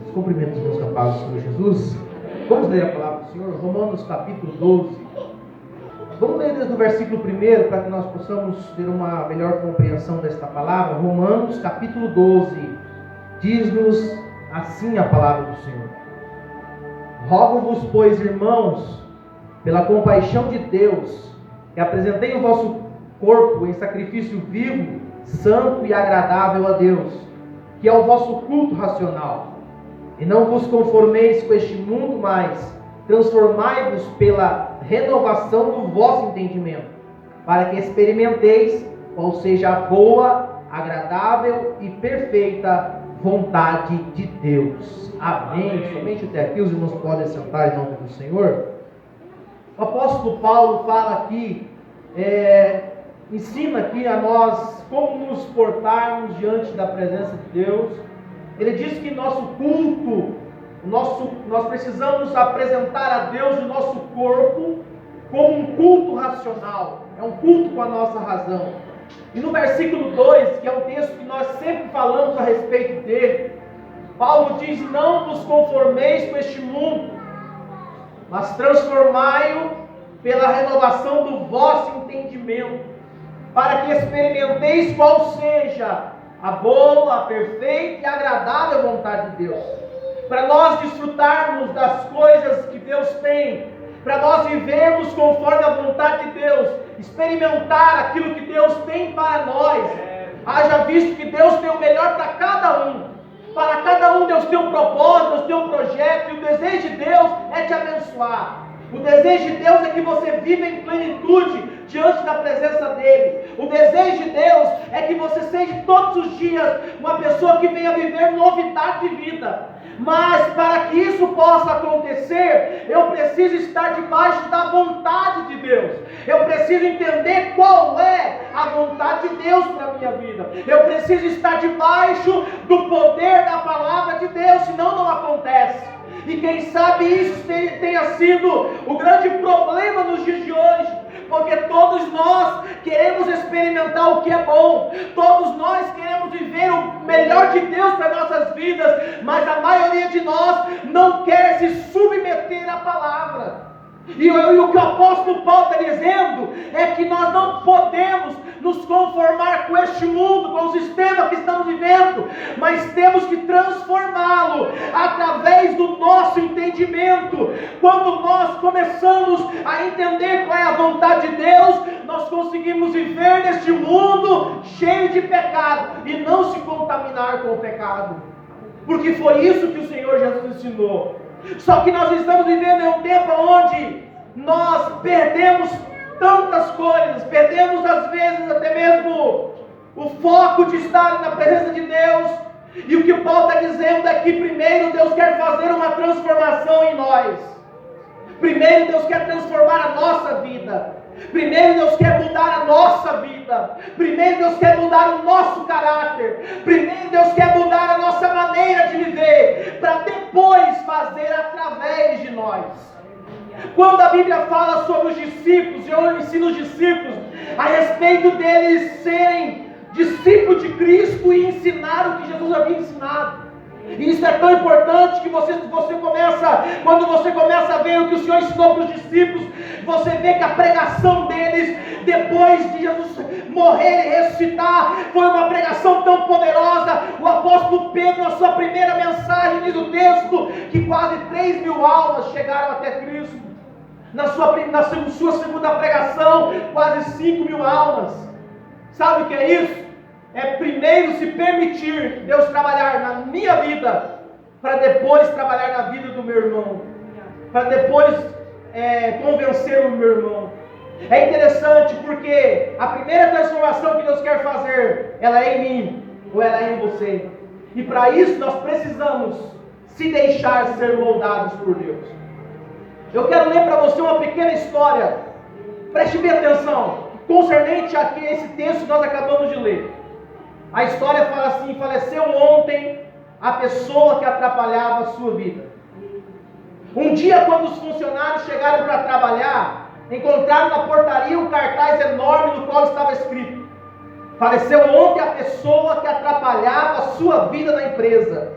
Os cumprimentos dos meus capazes do Senhor Jesus. Vamos ler a palavra do Senhor, Romanos capítulo 12. Vamos ler desde o versículo 1 para que nós possamos ter uma melhor compreensão desta palavra. Romanos capítulo 12 diz-nos assim a palavra do Senhor: Rogo-vos, pois, irmãos, pela compaixão de Deus, que apresentei o vosso corpo em sacrifício vivo, santo e agradável a Deus, que é o vosso culto racional. E não vos conformeis com este mundo, mas transformai-vos pela renovação do vosso entendimento, para que experimenteis qual seja a boa, agradável e perfeita vontade de Deus. Amém. Somente até aqui os irmãos podem sentar em nome do Senhor. O apóstolo Paulo fala aqui, ensina aqui a nós como nos portarmos diante da presença de Deus. Ele diz que nosso culto, nós precisamos apresentar a Deus o nosso corpo como um culto racional, é um culto com a nossa razão. E no versículo 2, que é um texto que nós sempre falamos a respeito dele, Paulo diz: não vos conformeis com este mundo, mas transformai-o pela renovação do vosso entendimento, para que experimenteis qual seja a boa, a perfeita e agradável vontade de Deus. Para nós desfrutarmos das coisas que Deus tem, para nós vivermos conforme a vontade de Deus, experimentar aquilo que Deus tem para nós, haja visto que Deus tem o melhor para cada um. Para cada um Deus tem um propósito, Deus tem um projeto, e o desejo de Deus é te abençoar. O desejo de Deus é que você viva em plenitude diante da presença dEle. O desejo de Deus é que você seja todos os dias uma pessoa que venha viver novidade de vida. Mas para que isso possa acontecer, eu preciso estar debaixo da vontade de Deus. Eu preciso entender qual é a vontade de Deus para a minha vida. Eu preciso estar debaixo do poder da palavra de Deus, senão não acontece. E quem sabe isso tenha sido o grande problema nos dias de hoje, porque todos nós queremos experimentar o que é bom, todos nós queremos viver o melhor de Deus para nossas vidas, mas a maioria de nós não quer se submeter à palavra. E o que o apóstolo Paulo está dizendo é que nós não podemos nos conformar com este mundo, com o sistema que estamos vivendo, mas temos que transformá-lo através do nosso entendimento. Quando nós começamos a entender qual é a vontade de Deus, nós conseguimos viver neste mundo cheio de pecado e não se contaminar com o pecado, porque foi isso que o Senhor Jesus ensinou. Só que nós estamos vivendo em um tempo onde nós perdemos tantas coisas, perdemos às vezes até mesmo o foco de estar na presença de Deus. E o que Paulo está dizendo é que primeiro Deus quer fazer uma transformação em nós. Primeiro Deus quer transformar a nossa vida. Primeiro Deus quer mudar a nossa vida. Primeiro Deus quer mudar o nosso caráter. Primeiro Deus quer mudar a nossa maneira de viver, para depois fazer através de nós. Quando a Bíblia fala sobre os discípulos, eu ensino os discípulos a respeito deles serem discípulos de Cristo e ensinar o que Jesus havia ensinado. E isso é tão importante que quando você começa a ver o que o Senhor ensinou para os discípulos, você vê que a pregação deles, depois de Jesus morrer e ressuscitar, foi uma pregação tão poderosa. O apóstolo Pedro, na sua primeira mensagem, diz o texto que quase 3.000 almas chegaram até Cristo. Na sua segunda pregação, quase 5.000 almas. Sabe o que é isso? É primeiro se permitir Deus trabalhar na minha vida, para depois trabalhar na vida do meu irmão, para depois convencer o meu irmão. É interessante porque a primeira transformação que Deus quer fazer, ela é em mim, ou ela é em você. E para isso nós precisamos se deixar ser moldados por Deus. Eu quero ler para você uma pequena história, preste bem atenção, concernente a esse texto que nós acabamos de ler. A história fala assim: faleceu ontem a pessoa que atrapalhava a sua vida. Um dia, quando os funcionários chegaram para trabalhar, encontraram na portaria um cartaz enorme no qual estava escrito: faleceu ontem a pessoa que atrapalhava a sua vida na empresa.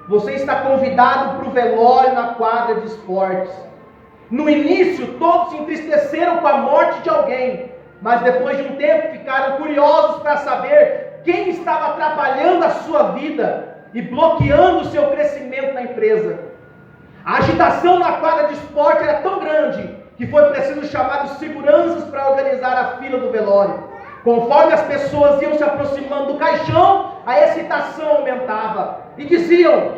você está convidado para o velório na quadra de esportes. No início, todos se entristeceram com a morte de alguém, mas depois de um tempo ficaram curiosos para saber quem estava atrapalhando a sua vida e bloqueando o seu crescimento na empresa. A agitação na quadra de esporte era tão grande que foi preciso chamar os seguranças para organizar a fila do velório. Conforme as pessoas iam se aproximando do caixão, a excitação aumentava. E diziam: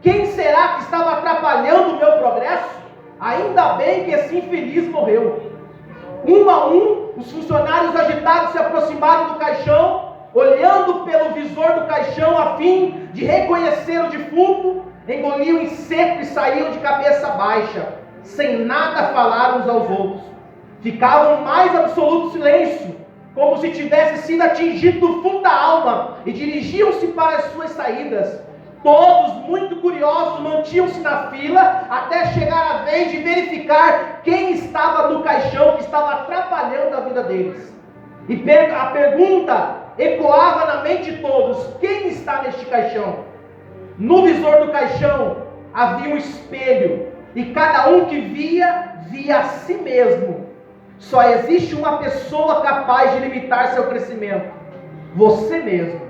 quem será que estava atrapalhando o meu progresso? Ainda bem que esse infeliz morreu. Um a um, os funcionários agitados se aproximaram do caixão, olhando pelo visor do caixão a fim de reconhecer o defunto, engoliam em seco e saíam de cabeça baixa, sem nada falar uns aos outros. Ficavam em mais absoluto silêncio, como se tivesse sido atingido do fundo da alma, e dirigiam-se para as suas saídas. Todos, muito curiosos, mantinham-se na fila até chegar a vez de verificar quem estava no caixão que estava atrapalhando a vida deles. E a pergunta ecoava na mente de todos: quem está neste caixão? No visor do caixão havia um espelho, e cada um que via a si mesmo. Só existe uma pessoa capaz de limitar seu crescimento: você mesmo.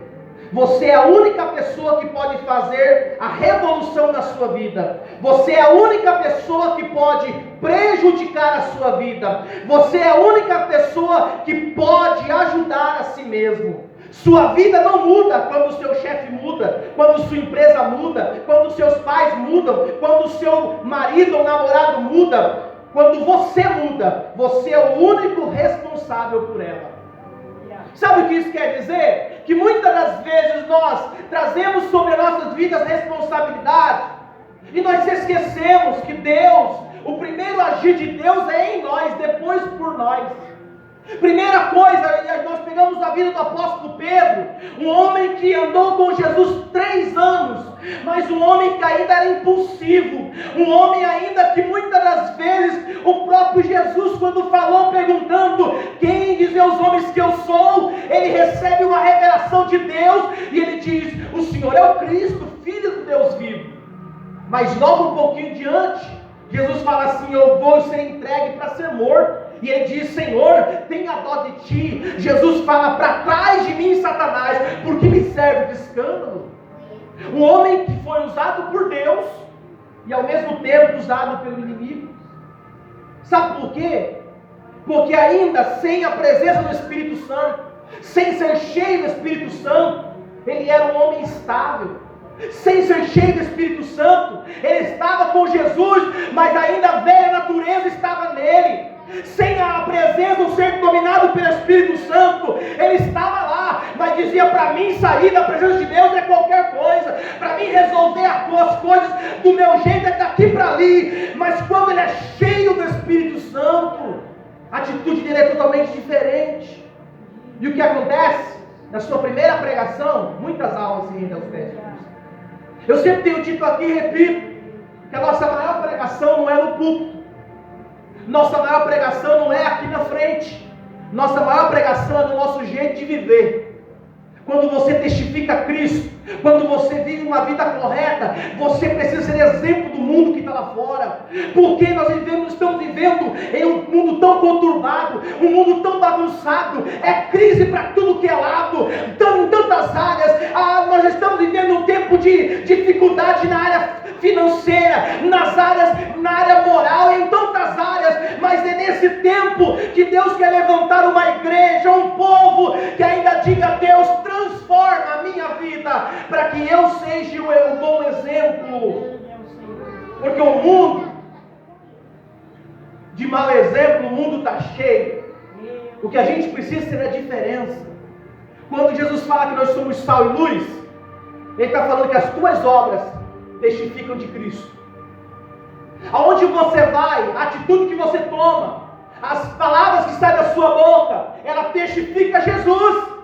Você é a única pessoa que pode fazer a revolução na sua vida. Você é a única pessoa que pode prejudicar a sua vida. Você é a única pessoa que pode ajudar a si mesmo. Sua vida não muda quando o seu chefe muda, quando sua empresa muda, quando seus pais mudam, quando o seu marido ou namorado muda. Quando você muda, você é o único responsável por ela. Sabe o que isso quer dizer? Que muitas das vezes nós trazemos sobre nossas vidas responsabilidade e nós esquecemos que Deus, o primeiro agir de Deus é em nós, depois por nós. Primeira coisa, nós pegamos a vida do apóstolo Pedro, um homem que andou com Jesus 3 anos, mas um homem que ainda era impulsivo, um homem ainda que muitas das vezes o próprio Jesus, quando falou perguntando quem dizem os homens que eu sou, ele recebe uma revelação de Deus e ele diz: o Senhor é o Cristo, Filho do Deus vivo. Mas logo um pouquinho diante, Jesus fala assim: eu vou ser entregue para ser morto. E ele diz: Senhor, tenha dó de ti. Jesus fala: para trás de mim, Satanás, porque me serve de escândalo. Um homem que foi usado por Deus e ao mesmo tempo usado pelo inimigo. Sabe por quê? Porque ainda sem a presença do Espírito Santo, sem ser cheio do Espírito Santo, ele era um homem estável. Sem ser cheio do Espírito Santo, ele estava com Jesus, mas ainda a velha natureza estava nele. Sem a presença, o ser dominado pelo Espírito Santo, ele estava lá, mas dizia: para mim sair da presença de Deus é qualquer coisa, para mim resolver as coisas do meu jeito é daqui para ali. Mas quando ele é cheio do Espírito Santo, a atitude dele é totalmente diferente. E o que acontece? Na sua primeira pregação, muitas almas se rendem aos pés de Cristo. Eu sempre tenho dito aqui e repito, que a nossa maior pregação não é no púlpito. Nossa maior pregação não é aqui na frente. Nossa maior pregação é no nosso jeito de viver. Quando você testifica Cristo, quando você vive uma vida correta, você precisa ser exemplo do mundo que está lá fora. Porque nós estamos vivendo em um mundo tão conturbado, um mundo tão bagunçado, é crise para tudo que é lado, em tantas áreas. Nós estamos vivendo um tempo de dificuldade na área financeira, na área moral, em tantas áreas, mas é nesse tempo que Deus quer levantar uma igreja, um povo que ainda diga: Deus, transforma a minha vida, para que eu seja o bom exemplo. Porque o mundo de mau exemplo, o mundo está cheio. O que a gente precisa ser a diferença. Quando Jesus fala que nós somos sal e luz, ele está falando que as tuas obras testificam de Cristo. Aonde você vai, a atitude que você toma, as palavras que saem da sua boca, ela testifica Jesus.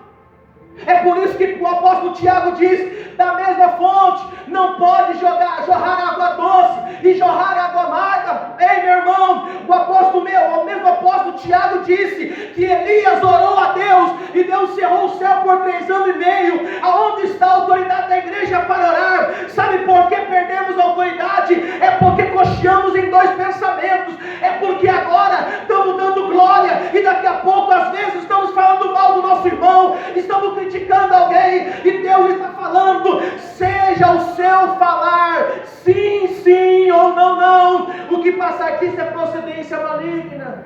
É por isso que o apóstolo Tiago diz: da mesma fonte não pode jorrar água doce, e jorrar água amarga. Ei, meu irmão, o mesmo apóstolo Tiago disse que Elias orou a Deus e Deus cerrou o céu por 3 anos e meio. Aonde está a autoridade da igreja para orar? Sabe por que perdemos a autoridade? É porque cocheamos em 2 pensamentos. É porque agora estamos dando glória e daqui a pouco às vezes estamos falando mal do nosso irmão, estamos criticando alguém, e Deus está falando: seja o seu falar sim, sim, ou não, não. O que passa aqui é procedência maligna.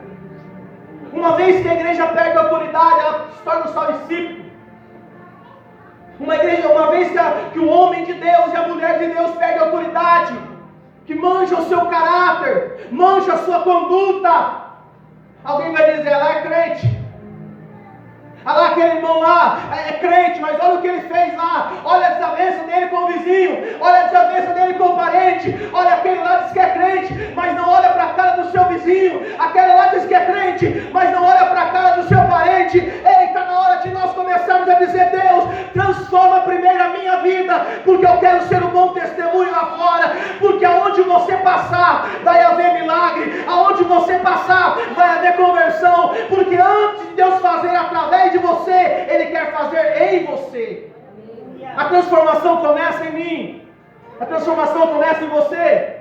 Uma vez que a igreja perde a autoridade, ela se torna um salicípico. Uma vez que o homem de Deus e a mulher de Deus perdem a autoridade, que mancha o seu caráter, mancha a sua conduta, alguém vai dizer: ela é crente. Olha lá, aquele irmão lá é crente, mas olha o que ele fez lá. Olha a desavença dele com o vizinho, olha a desavença dele com o parente. Olha, aquele lá diz que é crente, mas não olha para a cara do seu vizinho. Aquele lá diz que é crente, mas não olha para a cara do seu parente. Ei, está na hora de nós começarmos a dizer: Deus, transforma primeiro a minha vida, porque eu quero ser um bom testemunho lá fora. Porque aonde você passar vai haver milagre, aonde você passar vai haver conversão. Porque antes de Deus fazer através de você, Ele quer fazer em você. A transformação começa em mim, a transformação começa em você.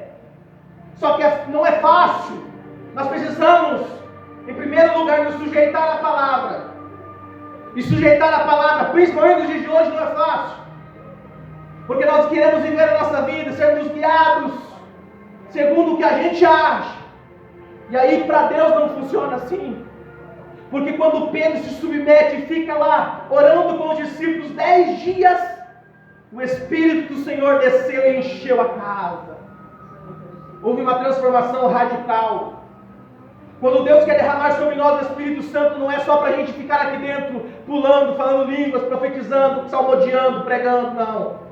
Só que não é fácil. Nós precisamos, em primeiro lugar, nos sujeitar à palavra. E sujeitar a palavra, principalmente nos dias de hoje, não é fácil, porque nós queremos viver a nossa vida, sermos guiados segundo o que a gente acha. E aí para Deus não funciona assim. Porque quando Pedro se submete e fica lá orando com os discípulos 10 dias, o Espírito do Senhor desceu e encheu a casa. Houve uma transformação radical. Quando Deus quer derramar sobre nós o Espírito Santo, não é só para a gente ficar aqui dentro pulando, falando línguas, profetizando, salmodiando, pregando, não.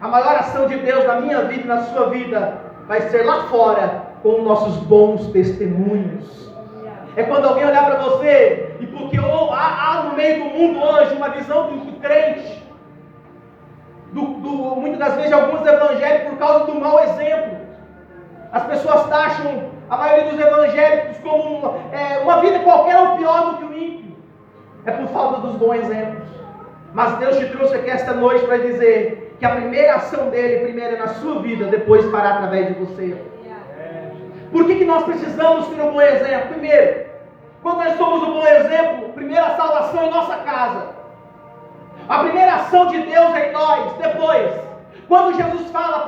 A maior ação de Deus na minha vida e na sua vida vai ser lá fora, com nossos bons testemunhos. É quando alguém olhar para você, e porque há no meio do mundo hoje uma visão do crente, muitas das vezes de alguns evangélicos, por causa do mau exemplo. As pessoas taxam a maioria dos evangélicos como uma vida qualquer ou pior do que o ímpio. É por falta dos bons exemplos. Mas Deus te trouxe aqui esta noite para dizer que a primeira ação dele, primeiro é na sua vida, depois fará através de você. Por que nós precisamos ter um bom exemplo? Primeiro, quando nós somos um bom exemplo, primeiro a salvação em nossa casa. A primeira ação de Deus é em nós. Depois, quando Jesus fala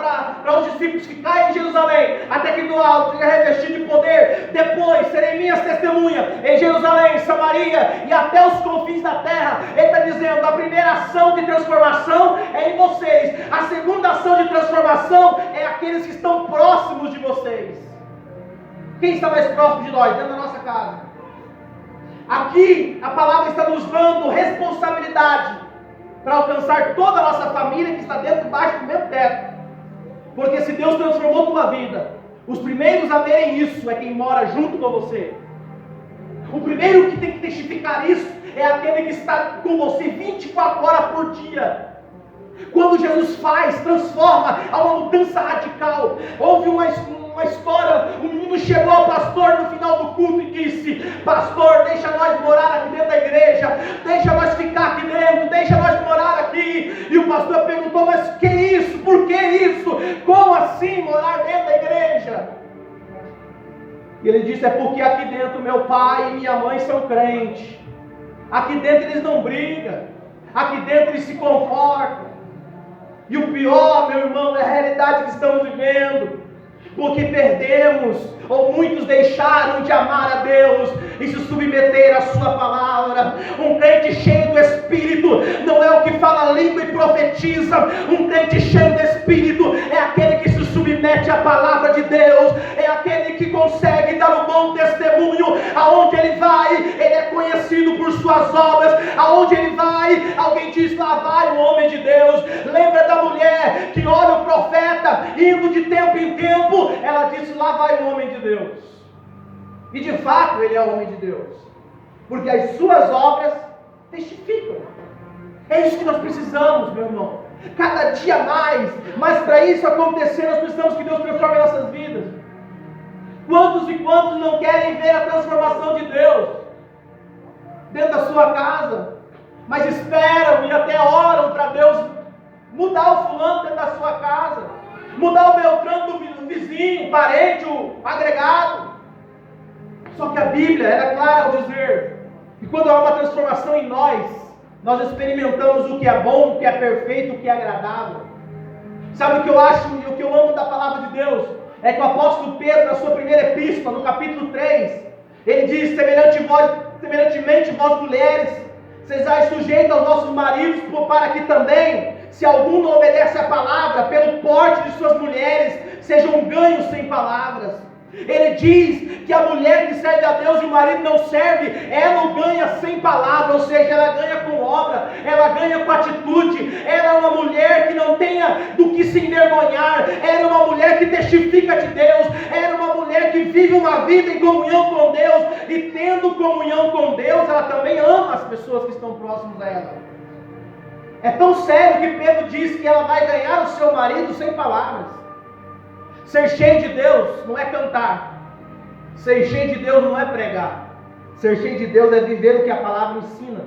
para os discípulos que caem em Jerusalém, até que do alto seja revestido de poder, depois serei minhas testemunhas em Jerusalém, Samaria e até os confins da terra. Ele está dizendo: a primeira ação de transformação é em vocês. A segunda ação de transformação é aqueles que estão próximos de vocês. Quem está mais próximo de nós? Dentro da nossa casa. Aqui a palavra está nos dando responsabilidade para alcançar toda a nossa família que está dentro debaixo do mesmo teto. Porque se Deus transformou tua vida, os primeiros a verem isso é quem mora junto com você. O primeiro que tem que testificar isso é aquele que está com você 24 horas por dia. Quando Jesus transforma, há uma mudança radical. Houve uma história, um menino chegou ao pastor no final do culto e disse: pastor, deixa nós morar aqui dentro da igreja, deixa nós ficar aqui dentro, deixa nós morar aqui. E o pastor perguntou: mas que isso? Por que isso? Como assim morar dentro da igreja? E ele disse: é porque aqui dentro meu pai e minha mãe são crentes, aqui dentro eles não brigam, aqui dentro eles se comportam. E o pior, meu irmão, é a realidade que estamos vivendo. Porque perdemos, ou muitos deixaram de amar a Deus e se submeter à sua palavra. Um crente cheio do Espírito não é o que fala língua e profetiza. Um crente cheio do Espírito é aquele que se submete à palavra de Deus, é aquele que consegue dar um bom testemunho. Aonde ele vai, ele é conhecido por suas obras. Aonde ele vai, alguém diz: lá vai o homem de Deus. Lembra da mulher que olha o profeta indo de tempo em tempo? Ela disse: lá vai o homem de Deus. E de fato ele é o homem de Deus, porque as suas obras testificam. É isso que nós precisamos, meu irmão, cada dia mais. Mas para isso acontecer, nós precisamos que Deus transforme nossas vidas. Quantos e quantos não querem ver a transformação de Deus dentro da sua casa, mas esperam e até oram para Deus mudar o fulano dentro da sua casa, mudar o Beltrano do vizinho, parente, o agregado? Só que a Bíblia era clara ao dizer que quando há uma transformação em nós experimentamos o que é bom, o que é perfeito, o que é agradável. Sabe o que eu acho e o que eu amo da palavra de Deus? É que o apóstolo Pedro, na sua primeira epístola, no capítulo 3, ele diz: semelhantemente vós mulheres, sejais sujeitos aos vossos maridos, para que também, se algum não obedece à palavra, pelo porte de suas mulheres, sejam ganhos sem palavras. Ele diz que a mulher que serve a Deus e o marido não serve, ela o ganha sem palavra, ou seja, ela ganha com obra, ela ganha com atitude. Ela é uma mulher que não tenha do que se envergonhar, ela é uma mulher que testifica de Deus, ela é uma mulher que vive uma vida em comunhão com Deus, e tendo comunhão com Deus, ela também ama as pessoas que estão próximas a ela. É tão sério que Pedro diz que ela vai ganhar o seu marido sem palavras. Ser cheio de Deus não é cantar. Ser cheio de Deus não é pregar. Ser cheio de Deus é viver o que a palavra ensina.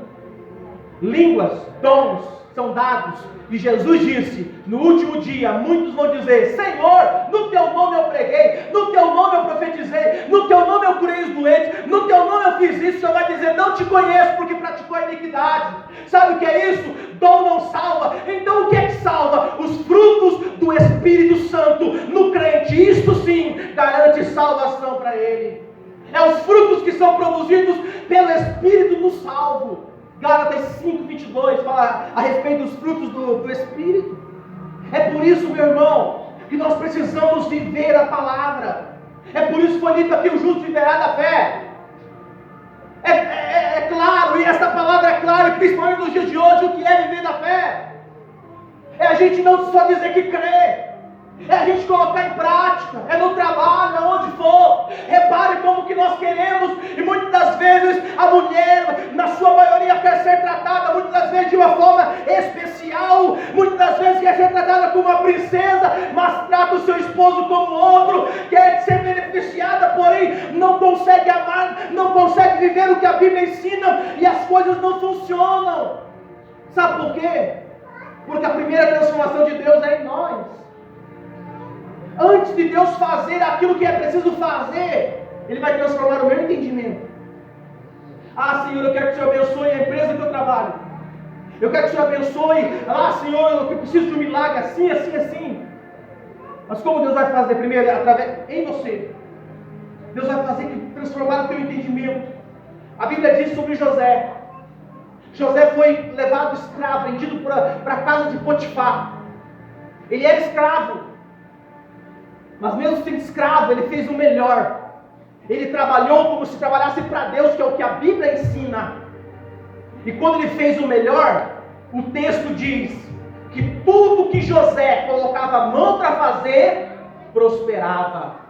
Línguas, dons são dados. E Jesus disse: no último dia muitos vão dizer: Senhor, no teu nome eu preguei, no teu nome eu profetizei, no teu nome eu curei os doentes, no teu nome eu fiz isso. O Senhor vai dizer: não te conheço, porque praticou a iniquidade. Sabe o que é isso? Dom não salva. Então o que é que salva? Os frutos do Espírito Santo no crente. Isto sim garante salvação para ele. É os frutos que são produzidos pelo Espírito no salvo. Gálatas 5:22 fala a respeito dos frutos do Espírito. É por isso, meu irmão, que nós precisamos viver a palavra. É por isso que foi dito aqui: o justo viverá da fé. É claro, e essa palavra é clara, principalmente nos dias de hoje, o que é viver da fé. É a gente não só dizer que crê, é a gente colocar em prática, é no trabalho, aonde for. Repare como que nós queremos, e muitas das vezes a mulher, na sua maioria, quer ser tratada, muitas das vezes de uma forma especial, muitas das vezes quer ser tratada como uma princesa, mas trata o seu esposo como outro, quer ser beneficiada, porém não consegue amar, não consegue viver o que a Bíblia ensina, e as coisas não funcionam. Sabe por quê? Porque a primeira transformação de Deus é em nós. Antes de Deus fazer aquilo que é preciso fazer, Ele vai transformar o meu entendimento. Ah, Senhor, eu quero que o Senhor abençoe a empresa que eu trabalho. Eu quero que o Senhor abençoe. Ah, Senhor, eu preciso de um milagre assim, assim, assim. Mas como Deus vai fazer? Primeiro, em você. Deus vai fazer que transformar o teu entendimento. A Bíblia diz sobre José. José foi levado escravo, vendido para a casa de Potifar. Ele era escravo. Mas mesmo sendo escravo, ele fez o melhor. Ele trabalhou como se trabalhasse para Deus, que é o que a Bíblia ensina. E quando ele fez o melhor, o texto diz que tudo que José colocava a mão para fazer, prosperava.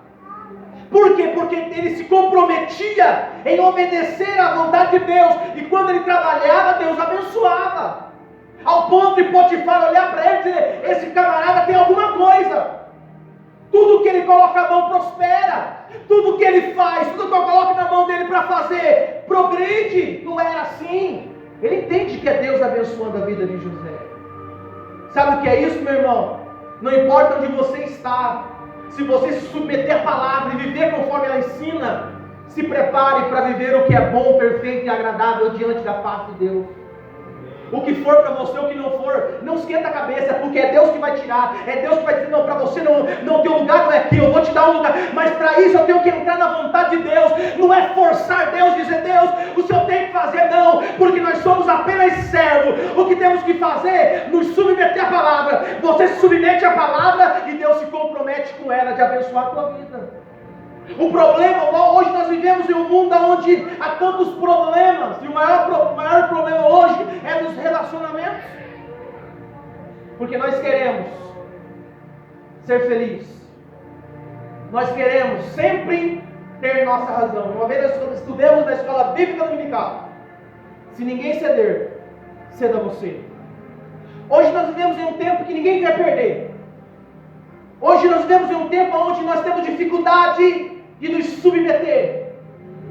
Por quê? Porque ele se comprometia em obedecer à vontade de Deus. E quando ele trabalhava, Deus abençoava. Ao ponto de Potifar olhar para ele e dizer: esse camarada tem alguma coisa. Tudo que ele coloca a mão prospera. Tudo que ele faz, tudo que eu coloco na mão dele para fazer, progride. Não era assim. Ele entende que é Deus abençoando a vida de José. Sabe o que é isso, meu irmão? Não importa onde você está, se você se submeter à palavra e viver conforme ela ensina, se prepare para viver o que é bom, perfeito e agradável diante da face de Deus. O que for para você, o que não for, não esquenta a cabeça, porque é Deus que vai tirar. É Deus que vai dizer: não, para você não, teu lugar não é aqui, eu vou te dar um lugar. Mas para isso eu tenho que entrar na vontade de Deus. Não é forçar Deus, dizer: Deus, o Senhor tem que fazer, não. Porque nós somos apenas servos. O que temos que fazer? Nos submeter à palavra. Você se submete à palavra e Deus se compromete com ela de abençoar a tua vida. O problema, hoje nós vivemos em um mundo onde há tantos problemas, e o maior problema hoje é dos relacionamentos, porque nós queremos ser felizes, nós queremos sempre ter nossa razão. Uma vez nós estudamos na escola bíblica dominical: se ninguém ceder, ceda você. Hoje nós vivemos em um tempo que ninguém quer perder. Hoje nós vivemos em um tempo onde nós temos dificuldade de nos submeter.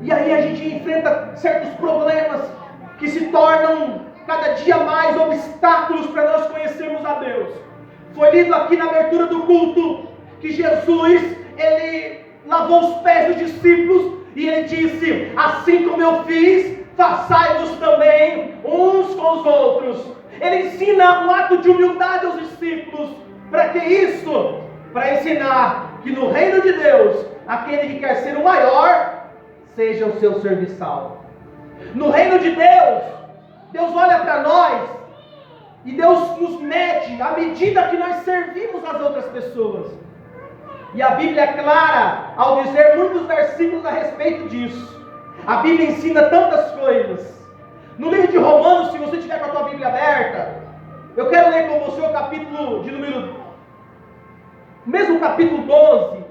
E aí a gente enfrenta certos problemas que se tornam cada dia mais obstáculos para nós conhecermos a Deus. Foi lido aqui na abertura do culto que Jesus, ele lavou os pés dos discípulos e ele disse: assim como eu fiz, façai-vos também uns com os outros. Ele ensina um ato de humildade aos discípulos. Para que isso? Para ensinar que no reino de Deus, aquele que quer ser o maior, seja o seu serviçal. No reino de Deus, Deus olha para nós e Deus nos mede à medida que nós servimos as outras pessoas. E a Bíblia é clara ao dizer muitos versículos a respeito disso. A Bíblia ensina tantas coisas. No livro de Romanos, se você tiver com a tua Bíblia aberta, eu quero ler com você o capítulo de número, mesmo capítulo 12,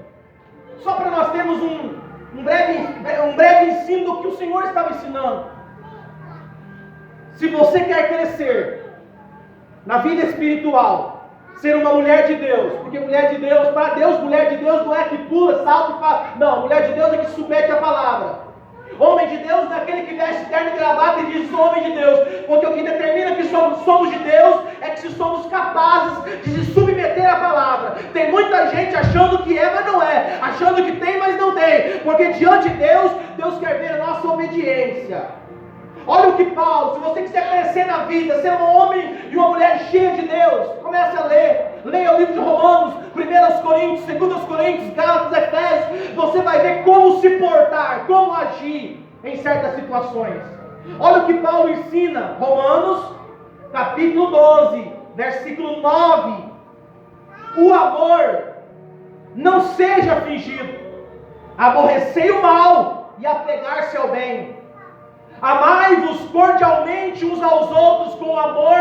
só para nós termos um breve ensino do que o Senhor estava ensinando. Se você quer crescer na vida espiritual, ser uma mulher de Deus, porque mulher de Deus, para Deus, mulher de Deus não é que pula, salta e fala, não, mulher de Deus é que submete a palavra. Homem de Deus não é aquele que veste terno e gravata e diz homem de Deus, porque o que determina que somos de Deus é que se somos capazes de se submeter à palavra. Tem muita gente achando que é, mas não é, achando que tem, mas não tem, porque diante de Deus, Deus quer ver a nossa obediência. Olha o que Paulo, se você quiser crescer na vida, ser um homem e uma mulher cheia de Deus, comece a ler. Leia o livro de Romanos, 1 Coríntios, 2 Coríntios, Gálatas, Efésios. Você vai ver como se portar, como agir em certas situações. Olha o que Paulo ensina, Romanos, capítulo 12, versículo 9. O amor não seja fingido. Aborrecei o mal e apegar-se ao bem. Amai-vos cordialmente uns aos outros com amor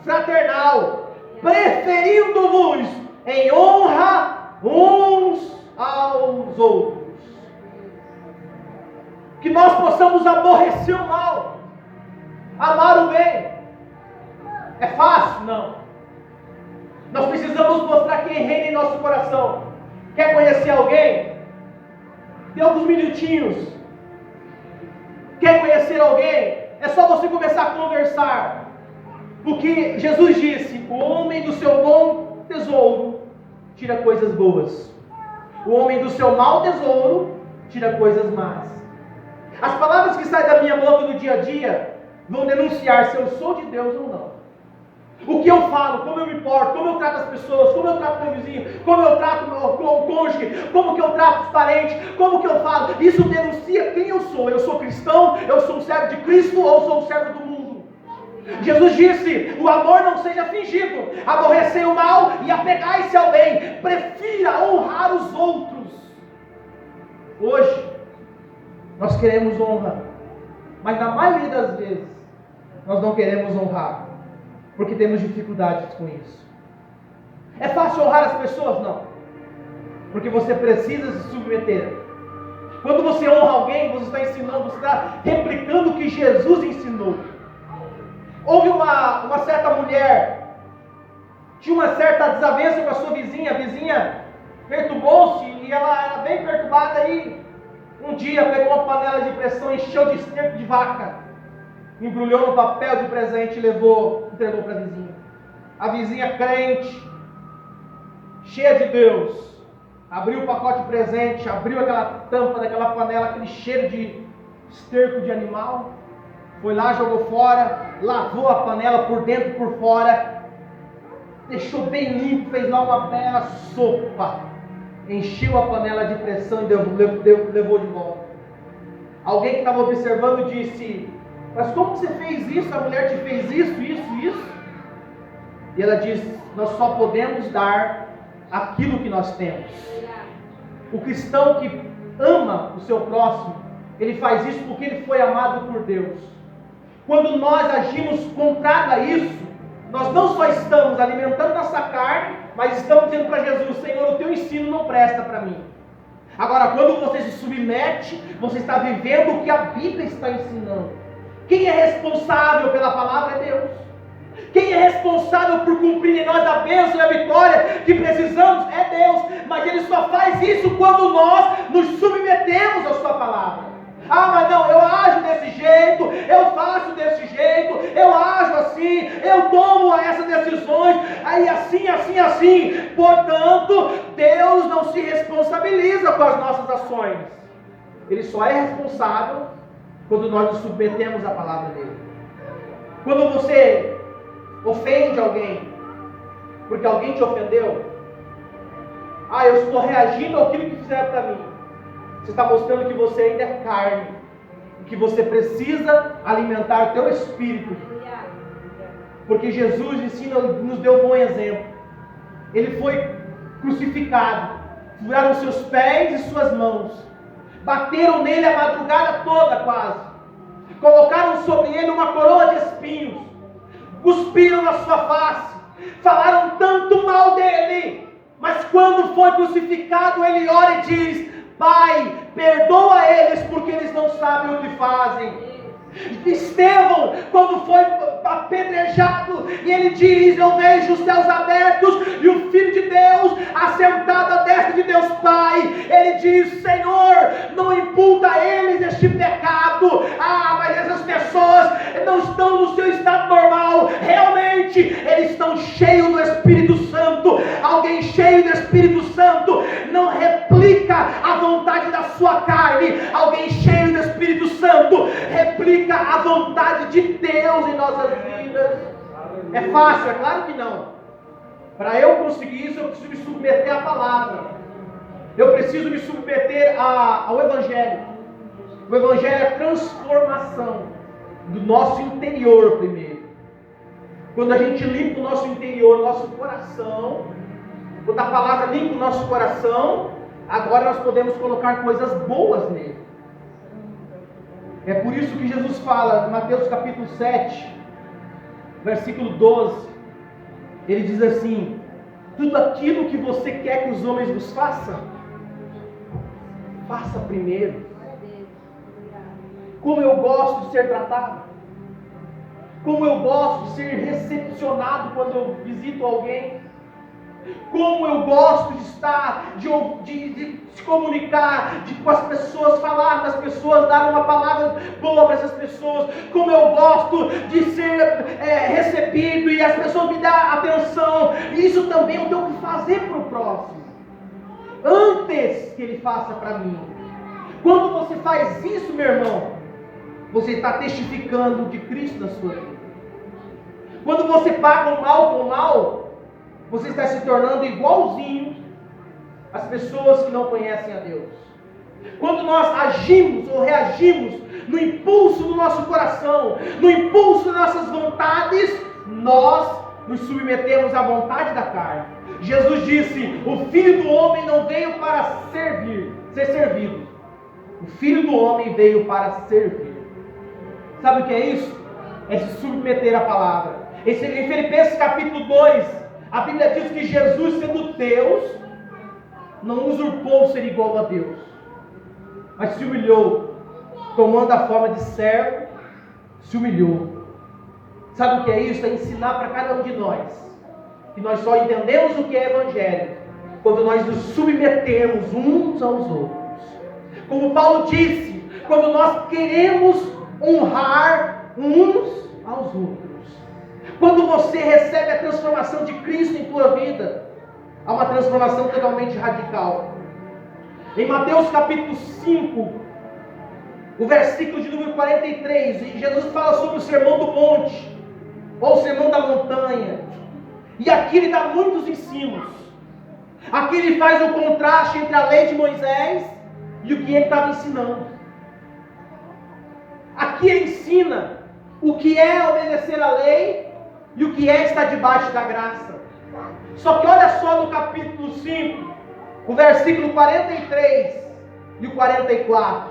fraternal, preferindo-vos em honra uns aos outros. Que nós possamos aborrecer o mal, amar o bem. É fácil? Não. Nós precisamos mostrar quem reina em nosso coração. Quer conhecer alguém? Dê alguns minutinhos. Quer conhecer alguém? É só você começar a conversar. Porque Jesus disse: o homem do seu bom tesouro tira coisas boas. O homem do seu mau tesouro tira coisas más. As palavras que saem da minha boca no dia a dia vão denunciar se eu sou de Deus ou não. O que eu falo, como eu me porto, como eu trato as pessoas, como eu trato meu vizinho, como eu trato meu cônjuge, como que eu trato os parentes, como que eu falo, isso denuncia quem eu sou. Eu sou cristão, eu sou um servo de Cristo ou sou um servo do mundo. Jesus disse: o amor não seja fingido, aborrecei o mal e apegai-se ao bem, prefira honrar os outros. Hoje, nós queremos honra, mas na maioria das vezes, nós não queremos honrar, porque temos dificuldades com isso. É fácil honrar as pessoas? Não. Porque você precisa se submeter. Quando você honra alguém, você está ensinando, você está replicando o que Jesus ensinou. Houve uma certa mulher, tinha uma certa desavença com a sua vizinha, a vizinha perturbou-se e ela era bem perturbada e um dia pegou uma panela de pressão, encheu de esterco de vaca, embrulhou no papel de presente e entregou para a vizinha. A vizinha crente, cheia de Deus, abriu o pacote de presente, abriu aquela tampa daquela panela, aquele cheiro de esterco de animal, foi lá, jogou fora, lavou a panela por dentro e por fora, deixou bem limpo, fez lá uma bela sopa, encheu a panela de pressão e levou de volta. Alguém que estava observando disse: mas como você fez isso? A mulher te fez isso. E ela disse: nós só podemos dar aquilo que nós temos. O cristão que ama o seu próximo, ele faz isso porque ele foi amado por Deus. Quando nós agimos contrário a isso, nós não só estamos alimentando nossa carne, mas estamos dizendo para Jesus: Senhor, o teu ensino não presta para mim. Agora, quando você se submete, você está vivendo o que a Bíblia está ensinando. Quem é responsável pela palavra é Deus. Quem é responsável por cumprir em nós a bênção e a vitória que precisamos é Deus. Mas Ele só faz isso quando nós nos submetemos à sua palavra. Ah, mas não, eu ajo desse jeito, eu faço desse jeito, eu ajo assim, eu tomo essas decisões, aí assim. Portanto, Deus não se responsabiliza com as nossas ações. Ele só é responsável quando nós nos submetemos à palavra dele. Quando você ofende alguém, porque alguém te ofendeu, eu estou reagindo àquilo que fizeram para mim. Você está mostrando que você ainda é carne, que você precisa alimentar o teu espírito. Porque Jesus nos deu um bom exemplo. Ele foi crucificado, furaram os seus pés e suas mãos, bateram nele a madrugada toda quase, colocaram sobre ele uma coroa de espinhos, cuspiram na sua face, falaram tanto mal dele, mas quando foi crucificado ele ora e diz: Pai, perdoa eles porque eles não sabem o que fazem. Estevão, quando foi apedrejado, e ele diz: eu vejo os céus abertos e o Filho de Deus assentado à destra de Deus Pai. Ele diz: Senhor, não imputa a eles este pecado. Mas essas pessoas não estão no seu estado normal. Realmente, eles estão cheios do Espírito Santo. Alguém cheio do Espírito Santo não replica a vontade da sua carne. Alguém cheio do Espírito Santo replica a vontade de Deus em nossas vidas. É fácil? É claro que não. Para eu conseguir isso, eu preciso me submeter à palavra. Eu preciso me submeter ao Evangelho. O Evangelho é a transformação do nosso interior primeiro. Quando a gente limpa o nosso interior, o nosso coração, quando a palavra limpa o nosso coração, agora nós podemos colocar coisas boas nele. É por isso que Jesus fala, em Mateus capítulo 7, versículo 12, ele diz assim: tudo aquilo que você quer que os homens vos façam, faça primeiro. Como eu gosto de ser tratado, como eu gosto de ser recepcionado quando eu visito alguém, como eu gosto de estar, de se comunicar, de com as pessoas, falar com as pessoas, dar uma palavra boa para essas pessoas, como eu gosto de ser recebido e as pessoas me dão atenção. Isso também eu tenho que fazer para o próximo, antes que ele faça para mim. Quando você faz isso, meu irmão, você está testificando de Cristo na sua vida. Quando você paga o mal com o mal, você está se tornando igualzinho às pessoas que não conhecem a Deus. Quando nós agimos ou reagimos no impulso do nosso coração, no impulso das nossas vontades, nós nos submetemos à vontade da carne. Jesus disse: o Filho do Homem não veio para ser servido. O Filho do Homem veio para servir. Sabe o que é isso? É se submeter à palavra. Em Filipenses capítulo 2, a Bíblia diz que Jesus, sendo Deus, não usurpou ser igual a Deus, mas se humilhou, tomando a forma de servo, se humilhou. Sabe o que é isso? É ensinar para cada um de nós que nós só entendemos o que é Evangelho quando nós nos submetemos uns aos outros. Como Paulo disse, quando nós queremos honrar uns aos outros. Quando você recebe a transformação de Cristo em tua vida, há uma transformação totalmente radical. Em Mateus capítulo 5, o versículo de número 43, Jesus fala sobre o sermão do monte, ou o sermão da montanha. E aqui ele dá muitos ensinos. Aqui ele faz o contraste entre a lei de Moisés e o que ele estava ensinando. Aqui ele ensina o que é obedecer a lei e o que é estar debaixo da graça. Só que olha só no capítulo 5, o versículo 43 e o 44.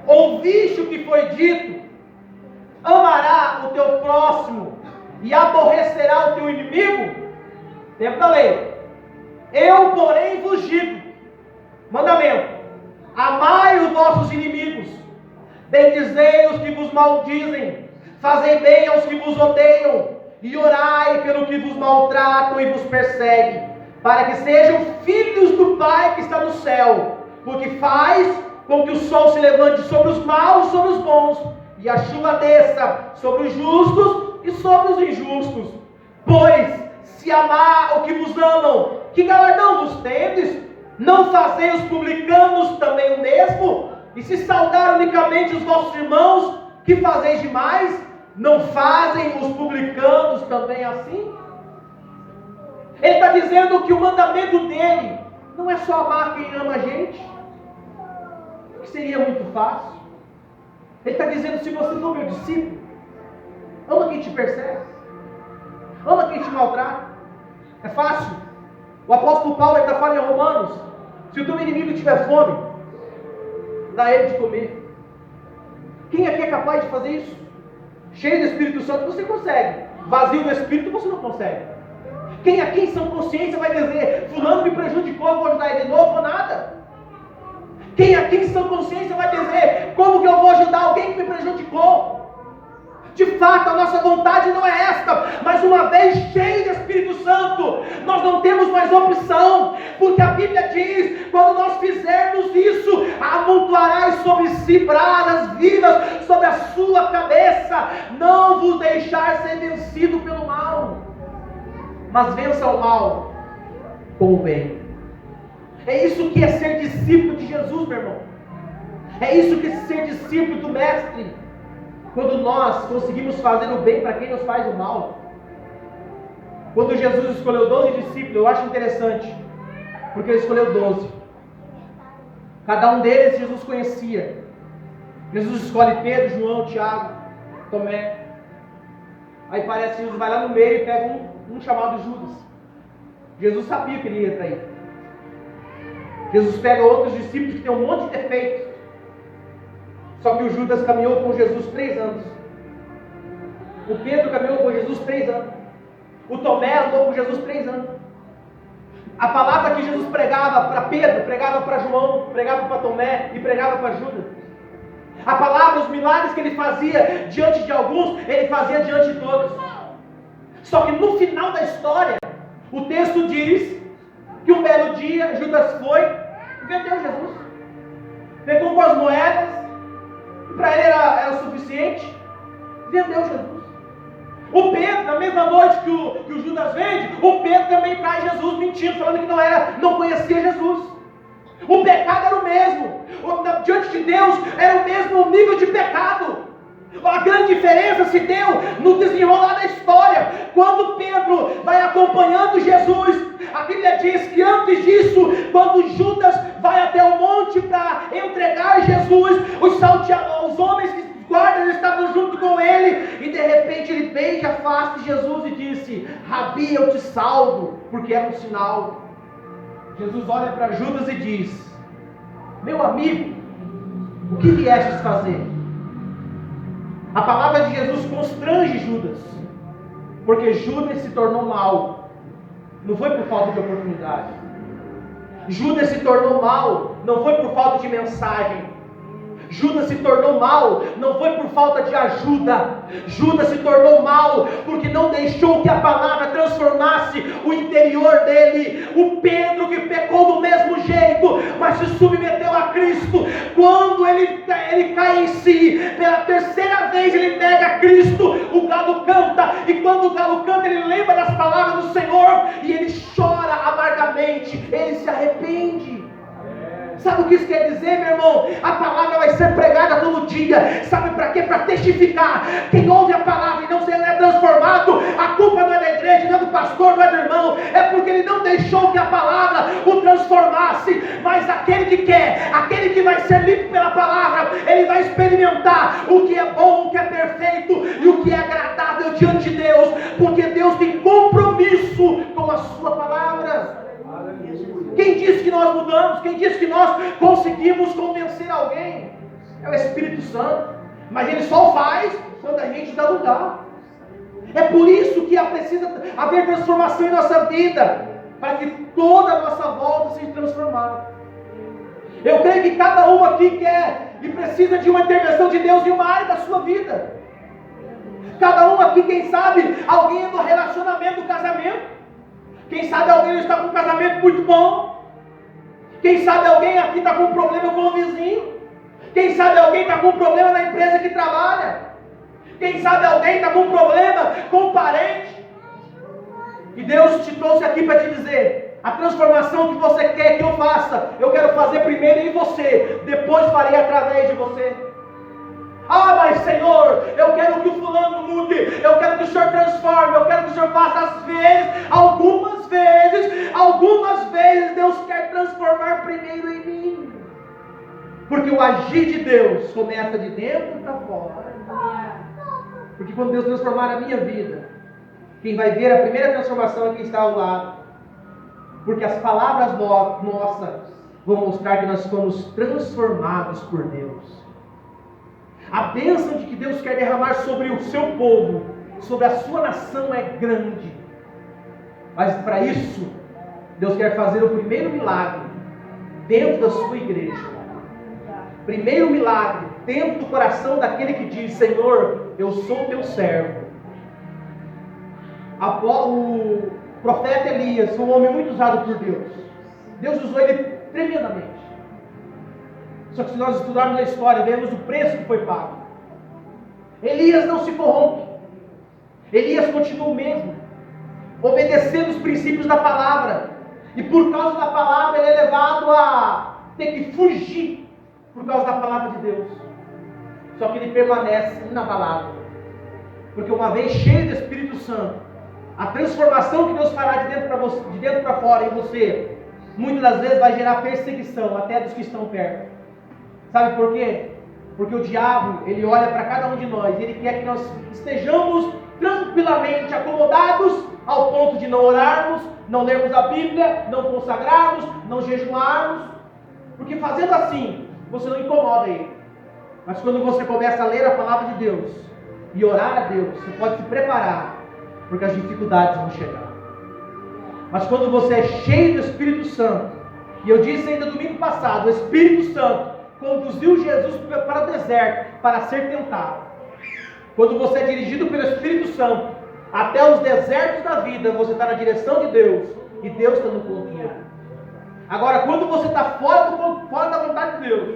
Ouviste o que foi dito: amará o teu próximo e aborrecerá o teu inimigo? Tempo da lei. Eu, porém, vos digo, mandamento: amai os vossos inimigos, bendizei os que vos maldizem, fazei bem aos que vos odeiam, e orai pelo que vos maltratam e vos perseguem, para que sejam filhos do Pai que está no céu, porque faz com que o sol se levante sobre os maus e sobre os bons, e a chuva desça sobre os justos e sobre os injustos. Pois, se amar o que vos amam, que galardão vos tendes? Não fazei os publicanos também o mesmo? E se saudar unicamente os vossos irmãos, que fazeis demais? Não fazem os publicanos também assim? Ele está dizendo que o mandamento dele não é só amar quem ama a gente, que seria muito fácil. Ele está dizendo: se você for meu discípulo, ama quem te persegue, ama quem te maltrata. É fácil. O apóstolo Paulo ainda fala em Romanos: se o teu inimigo tiver fome, dá ele de comer. Quem aqui é capaz de fazer isso? Cheio do Espírito Santo você consegue, vazio do Espírito você não consegue. Quem aqui em sã consciência vai dizer: fulano me prejudicou, eu vou ajudar ele de novo ou nada? Quem aqui em sã consciência vai dizer: como que eu vou ajudar alguém que me prejudicou? De fato, a nossa vontade não é esta, mas uma vez cheio do Espírito Santo, nós não temos mais opção, porque a Bíblia diz: quando nós fizermos isso, amontoarás sobre si brasas vivas sobre a sua cabeça. Não vos deixar ser vencido pelo mal, mas vença o mal com o bem. É isso que é ser discípulo de Jesus, meu irmão. É isso que é ser discípulo do Mestre. Quando nós conseguimos fazer o bem para quem nos faz o mal. Quando Jesus escolheu 12 discípulos, eu acho interessante, porque ele escolheu 12. Cada um deles Jesus conhecia. Jesus escolhe Pedro, João, Tiago, Tomé. Aí parece que Jesus vai lá no meio e pega um chamado Judas. Jesus sabia que ele ia trair. Jesus pega outros discípulos que têm um monte de defeitos. Só que o Judas caminhou com Jesus 3 anos. O Pedro caminhou com Jesus 3 anos. O Tomé andou com Jesus 3 anos. A palavra que Jesus pregava para Pedro, pregava para João, pregava para Tomé e pregava para Judas. A palavra, os milagres que ele fazia diante de alguns, ele fazia diante de todos. Só que no final da história, o texto diz que um belo dia Judas foi e vendeu Jesus. Pegou com as moedas, para ele era o suficiente, vendeu Jesus. O Pedro, na mesma noite que o Judas vende, o Pedro também traz Jesus mentindo, falando que não conhecia Jesus. O pecado era o mesmo, diante de Deus era o mesmo nível de pecado. A grande diferença se deu no desenrolar da história. Quando Pedro vai acompanhando Jesus, a Bíblia diz que antes disso, quando Judas vai até o monte para entregar Jesus, os homens que guardas estavam junto com ele, e de repente ele beija a face de Jesus e disse: Rabi, eu te salvo, porque era um sinal. Jesus olha para Judas e diz: meu amigo, o que viestes fazer? A palavra de Jesus constrange Judas, porque Judas se tornou mau. Não foi por falta de oportunidade. Judas se tornou mau, não foi por falta de mensagem. Judas se tornou mau, não foi por falta de ajuda. Judas se tornou mau porque não deixou que a palavra transformasse o interior dele. O Pedro que pecou do mesmo jeito, mas se submeteu a Cristo. Quando ele cai em si, pela terceira vez ele nega Cristo, o galo canta. E quando o galo canta, ele lembra das palavras do Senhor e ele chora amargamente, ele se arrepende. Sabe o que isso quer dizer, meu irmão? A palavra vai ser pregada todo dia. Sabe para quê? Para testificar. Quem ouve a palavra e não é transformado, a culpa não é da igreja, não é do pastor, não é do irmão. É porque ele não deixou que a palavra o transformasse. Mas aquele que quer, aquele que vai ser limpo pela palavra, ele vai experimentar o que é bom, o que é perfeito e o que é agradável diante de Deus. Porque Deus tem compromisso com a sua palavra. Quem disse que nós mudamos? Quem disse que nós conseguimos convencer alguém? É o Espírito Santo. Mas ele só faz quando a gente dá lugar. É por isso que precisa haver transformação em nossa vida, para que toda a nossa volta seja transformada. Eu creio que cada um aqui quer e precisa de uma intervenção de Deus em uma área da sua vida. Cada um aqui, quem sabe, alguém é no relacionamento do casamento. Quem sabe alguém está com um casamento muito bom, Quem sabe alguém aqui está com um problema com o vizinho. Quem sabe alguém está com um problema na empresa que trabalha. Quem sabe alguém está com um problema com um parente. E Deus te trouxe aqui para te dizer: a transformação que você quer que eu faça, eu quero fazer primeiro em você, depois farei através de você. Ah, mas Senhor, eu quero que o fulano mude, eu quero que o Senhor transforme, eu quero que o Senhor faça às vezes, algumas vezes Deus quer transformar primeiro em mim. Porque o agir de Deus começa de dentro para fora. Porque quando Deus transformar a minha vida, quem vai ver a primeira transformação é quem está ao lado. Porque as palavras nossas vão mostrar que nós fomos transformados por Deus. A bênção de que Deus quer derramar sobre o seu povo, sobre a sua nação é grande. Mas para isso, Deus quer fazer o primeiro milagre dentro da sua igreja. Primeiro milagre dentro do coração daquele que diz: Senhor, eu sou teu servo. O profeta Elias foi um homem muito usado por Deus. Deus usou ele tremendamente. Só que se nós estudarmos a história, vemos o preço que foi pago. Elias não se corrompe. Elias continua o mesmo, obedecendo os princípios da palavra. E por causa da palavra ele é levado a ter que fugir por causa da palavra de Deus. Só que ele permanece inabalável. Porque uma vez cheio do Espírito Santo, a transformação que Deus fará de dentro para fora em você, muitas das vezes vai gerar perseguição até dos que estão perto. Sabe por quê? Porque o diabo, ele olha para cada um de nós e ele quer que nós estejamos tranquilamente acomodados ao ponto de não orarmos, não lermos a Bíblia, não consagrarmos, não jejuarmos. Porque fazendo assim, você não incomoda ele. Mas quando você começa a ler a palavra de Deus e orar a Deus, você pode se preparar, porque as dificuldades vão chegar. Mas quando você é cheio do Espírito Santo, e eu disse ainda domingo passado, o Espírito Santo conduziu Jesus para o deserto para ser tentado. Quando você é dirigido pelo Espírito Santo até os desertos da vida, você está na direção de Deus e Deus está no controle. Agora, quando você está fora da vontade de Deus,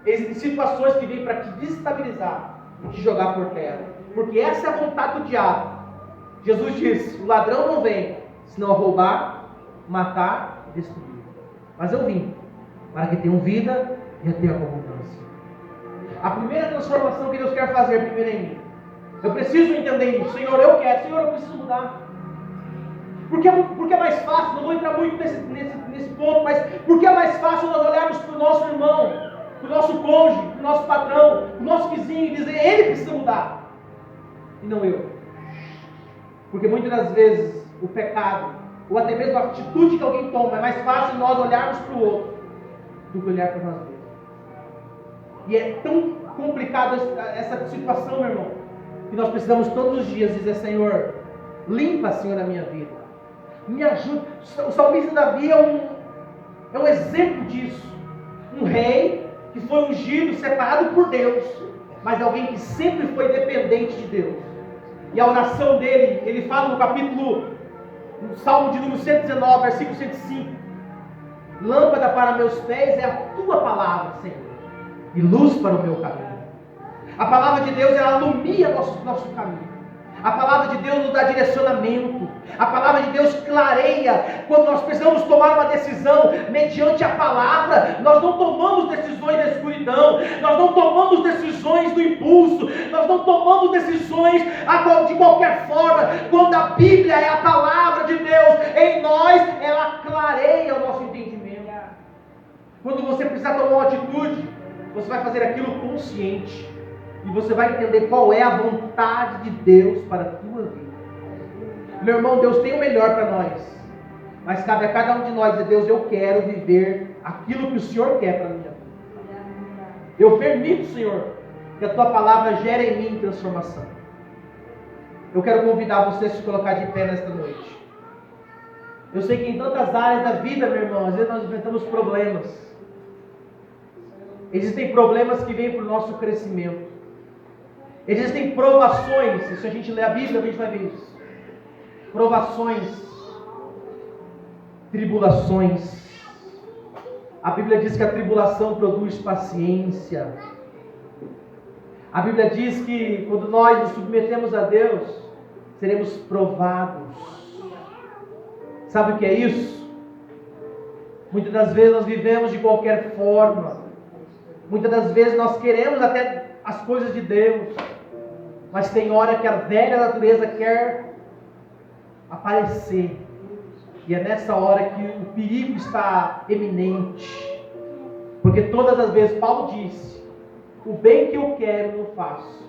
existem situações que vêm para te desestabilizar e te jogar por terra, porque essa é a vontade do diabo. Jesus disse: o ladrão não vem senão a roubar, matar e destruir. Mas eu vim para que tenham vida e a tenham abundância. A primeira transformação que Deus quer fazer primeiro em mim, eu preciso entender isso. Senhor, eu quero. Senhor, eu preciso mudar. Porque é mais fácil, não vou entrar muito nesse ponto, mas porque é mais fácil nós olharmos para o nosso irmão, para o nosso cônjuge, para o nosso patrão, para o nosso vizinho e dizer: ele precisa mudar, e não eu. Porque muitas das vezes o pecado, ou até mesmo a atitude que alguém toma, é mais fácil nós olharmos para o outro do que olhar para nós mesmos. E é tão complicado essa situação, meu irmão, que nós precisamos todos os dias dizer: Senhor, limpa, Senhor, a minha vida, me ajuda. O salmista Davi é um exemplo disso. Um rei que foi ungido, separado por Deus, mas alguém que sempre foi dependente de Deus. E a oração dele, ele fala no Salmo de número 119, versículo 105: lâmpada para meus pés é a tua palavra, Senhor, e luz para o meu caminho. A palavra de Deus, ela ilumina nosso caminho. A palavra de Deus nos dá direcionamento. A palavra de Deus clareia. Quando nós precisamos tomar uma decisão mediante a palavra, nós não tomamos decisões da escuridão, nós não tomamos decisões do impulso, nós não tomamos decisões de qualquer forma. Quando a Bíblia é a palavra de Deus em nós, ela clareia o nosso entendimento. Quando você precisar tomar uma atitude, você vai fazer aquilo consciente. E você vai entender qual é a vontade de Deus para a tua vida. Meu irmão, Deus tem o melhor para nós. Mas cabe a cada um de nós dizer: Deus, eu quero viver aquilo que o Senhor quer para a minha vida. Eu permito, Senhor, que a tua palavra gere em mim transformação. Eu quero convidar você a se colocar de pé nesta noite. Eu sei que em tantas áreas da vida, meu irmão, às vezes nós enfrentamos problemas. Existem problemas que vêm para o nosso crescimento. Existem provações, e se a gente ler a Bíblia, a gente vai ver isso. Provações, tribulações, A Bíblia diz que a tribulação produz paciência. A Bíblia diz que quando nós nos submetemos a Deus, seremos provados. Sabe o que é isso? Muitas das vezes nós vivemos de qualquer forma. Muitas das vezes nós queremos até as coisas de Deus. Mas tem hora que a velha natureza quer aparecer. E é nessa hora que o perigo está eminente. Porque todas as vezes Paulo disse: o bem que eu quero eu faço,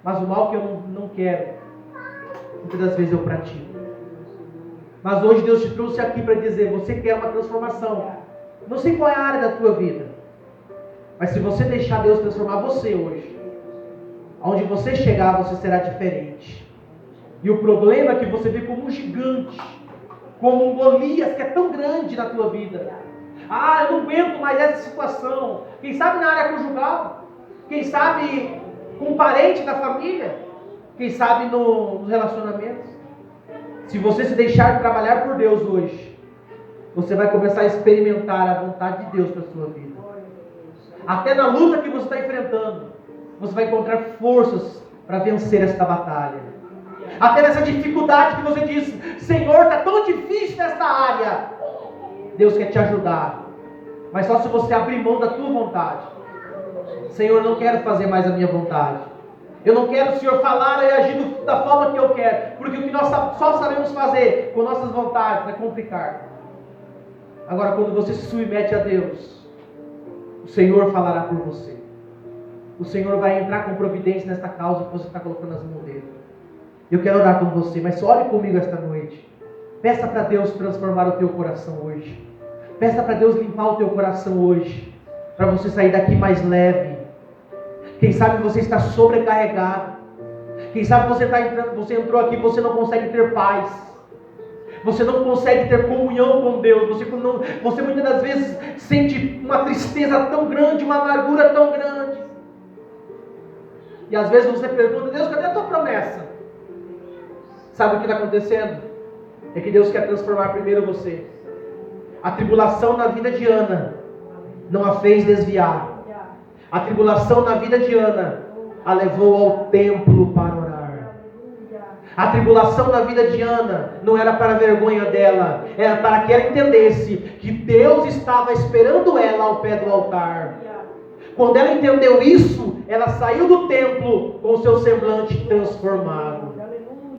mas o mal que eu não quero, muitas das vezes eu pratico. Mas hoje Deus te trouxe aqui para dizer: você quer uma transformação. Não sei qual é a área da tua vida, mas se você deixar Deus transformar você hoje, aonde você chegar você será diferente. E o problema é que você vê como um gigante, como um Golias que é tão grande na tua vida. Ah, eu não aguento mais essa situação. Quem sabe na área conjugal, quem sabe com um parente da família, quem sabe nos relacionamentos. Se você se deixar trabalhar por Deus hoje, você vai começar a experimentar a vontade de Deus para a sua vida. Até na luta que você está enfrentando, você vai encontrar forças para vencer esta batalha. Até nessa dificuldade que você diz: Senhor, está tão difícil nesta área. Deus quer te ajudar, mas só se você abrir mão da tua vontade. Senhor, eu não quero fazer mais a minha vontade. Eu não quero, Senhor, falar e agir da forma que eu quero, porque o que nós só sabemos fazer com nossas vontades é complicar. Agora, quando você se submete a Deus, o Senhor falará por você. O Senhor vai entrar com providência nesta causa que você está colocando nas mãos dele. Eu quero orar com você, mas ore comigo esta noite. Peça para Deus transformar o teu coração hoje. Peça para Deus limpar o teu coração hoje, para você sair daqui mais leve. Quem sabe você está sobrecarregado. Quem sabe você entrou aqui e você não consegue ter paz. Você não consegue ter comunhão com Deus. Você muitas das vezes sente uma tristeza tão grande, uma amargura tão grande. E às vezes você pergunta: Deus, cadê a tua promessa? Sabe o que está acontecendo? É que Deus quer transformar primeiro você. A tribulação na vida de Ana não a fez desviar. A tribulação na vida de Ana a levou ao templo para orar. A tribulação na vida de Ana não era para a vergonha dela, era para que ela entendesse que Deus estava esperando ela ao pé do altar. Quando ela entendeu isso, ela saiu do templo com o seu semblante transformado.